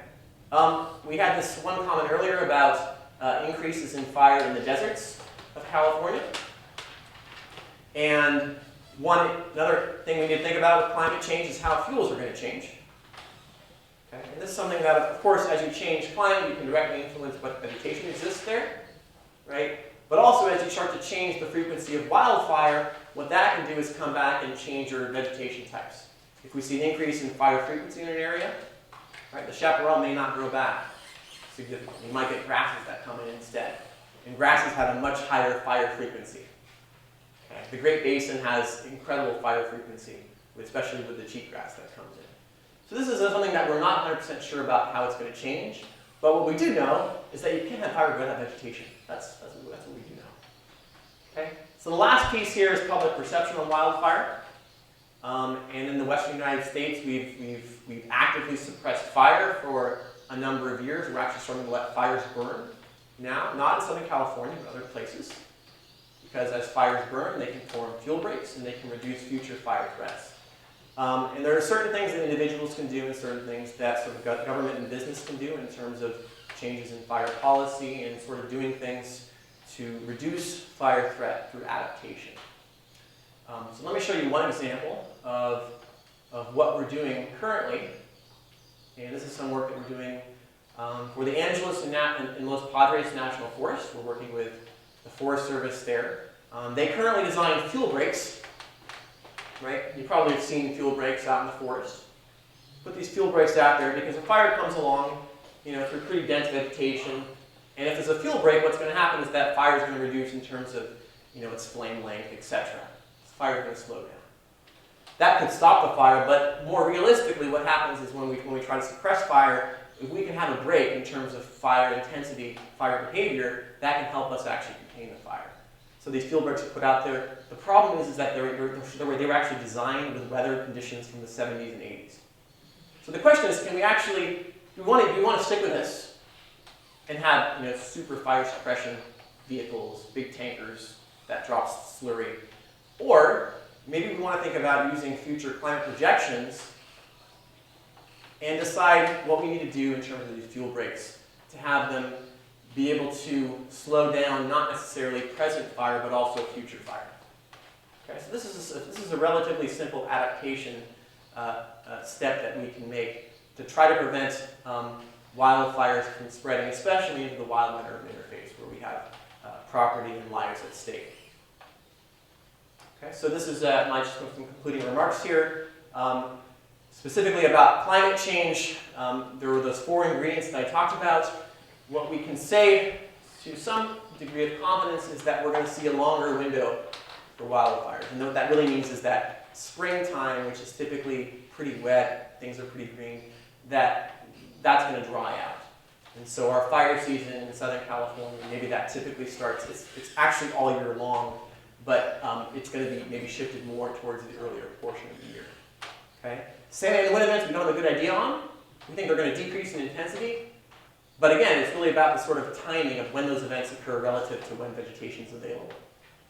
We had this one comment earlier about increases in fire in the deserts of California. And another thing we need to think about with climate change is how fuels are going to change. Okay? And this is something that, of course, as you change climate, you can directly influence what vegetation exists there. Right? But also, as you start to change the frequency of wildfire, what that can do is come back and change your vegetation types. If we see an increase in fire frequency in an area, right, the chaparral may not grow back significantly. You might get grasses that come in instead. And grasses have a much higher fire frequency. Okay? The Great Basin has incredible fire frequency, especially with the cheatgrass that comes in. So this is something that we're not 100% sure about how it's going to change. But what we do know is that you can't have fire without vegetation. That's what we do know. Okay? So the last piece here is public perception on wildfire. And in the western United States, we've actively suppressed fire for a number of years. We're actually starting to let fires burn now, not in Southern California, but other places. Because as fires burn, they can form fuel breaks and they can reduce future fire threats. And there are certain things that individuals can do and certain things that sort of government and business can do in terms of changes in fire policy and sort of doing things to reduce fire threat through adaptation. So let me show you one example of what we're doing currently. And this is some work that we're doing for the Angeles and Los Padres National Forest. We're working with the Forest Service there. They currently design fuel breaks. Right? You probably have seen fuel breaks out in the forest. put these fuel breaks out there because a fire comes along, through pretty dense vegetation, and if there's a fuel break, what's going to happen is that fire is going to reduce in terms of, its flame length, etc. The fire is going to slow down. That could stop the fire, but more realistically, what happens is when we try to suppress fire, if we can have a break in terms of fire intensity, fire behavior, that can help us actually contain the fire. So these fuel breaks are put out there. The problem is that they were actually designed with weather conditions from the 70s and 80s. So the question is, can we actually, do we want to stick with this and have super fire suppression vehicles, big tankers that drops slurry, or maybe we want to think about using future climate projections and decide what we need to do in terms of these fuel breaks to have them be able to slow down not necessarily present fire, but also future fire. Okay, so this is a relatively simple adaptation step that we can make to try to prevent wildfires from spreading, especially into the wildland-urban interface where we have property and lives at stake. Okay, so this is my some concluding remarks here. Specifically about climate change, there were those 4 ingredients that I talked about. What we can say to some degree of confidence is that we're going to see a longer window for wildfires. And what that really means is that springtime, which is typically pretty wet, things are pretty green, that's going to dry out. And so our fire season in Southern California, maybe that typically starts, it's actually all year long, but it's going to be maybe shifted more towards the earlier portion of the year. Okay? Same in wind events we don't have a good idea on. We think they're going to decrease in intensity. But again, it's really about the sort of timing of when those events occur relative to when vegetation is available.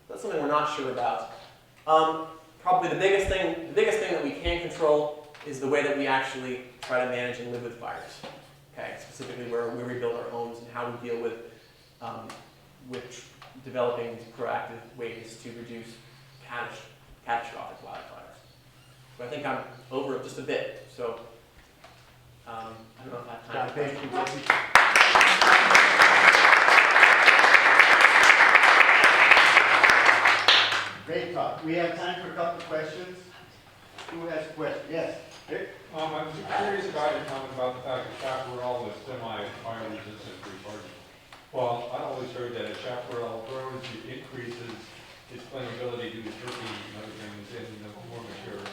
That's something we're not sure about. Probably the biggest thing that we can control is the way that we actually try to manage and live with fires. Okay, specifically where we rebuild our homes and how we deal with developing proactive ways to reduce catastrophic wildfires. So I think I'm over just a bit. So I don't know if I have time. Thank you. Great talk. We have time for a couple of questions. Who has a question? Yes. Rick? I'm curious about your comment about the fact that chaparral is semi-fire resistant retardant. Well, I always heard that a chaparral burns, it increases its flammability due to terpene and other things in the more mature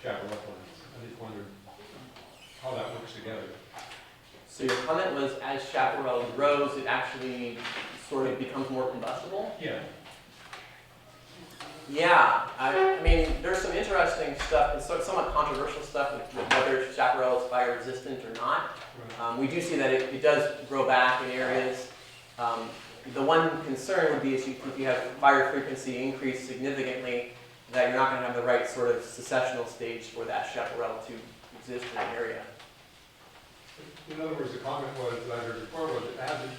chaparral plants. I just wondered how that works together. So your comment was, as chaparral grows, it actually sort of becomes more combustible? Yeah. Yeah, I mean, there's some interesting stuff, and somewhat controversial stuff with whether chaparral is fire resistant or not. Right. We do see that it does grow back in areas. The one concern would be if you have fire frequency increase significantly, that you're not going to have the right sort of successional stage for that chaparral to exist in an area. In other words, the comment was, that I heard before, was that as it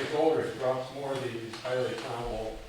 gets older, it drops more of these highly flammable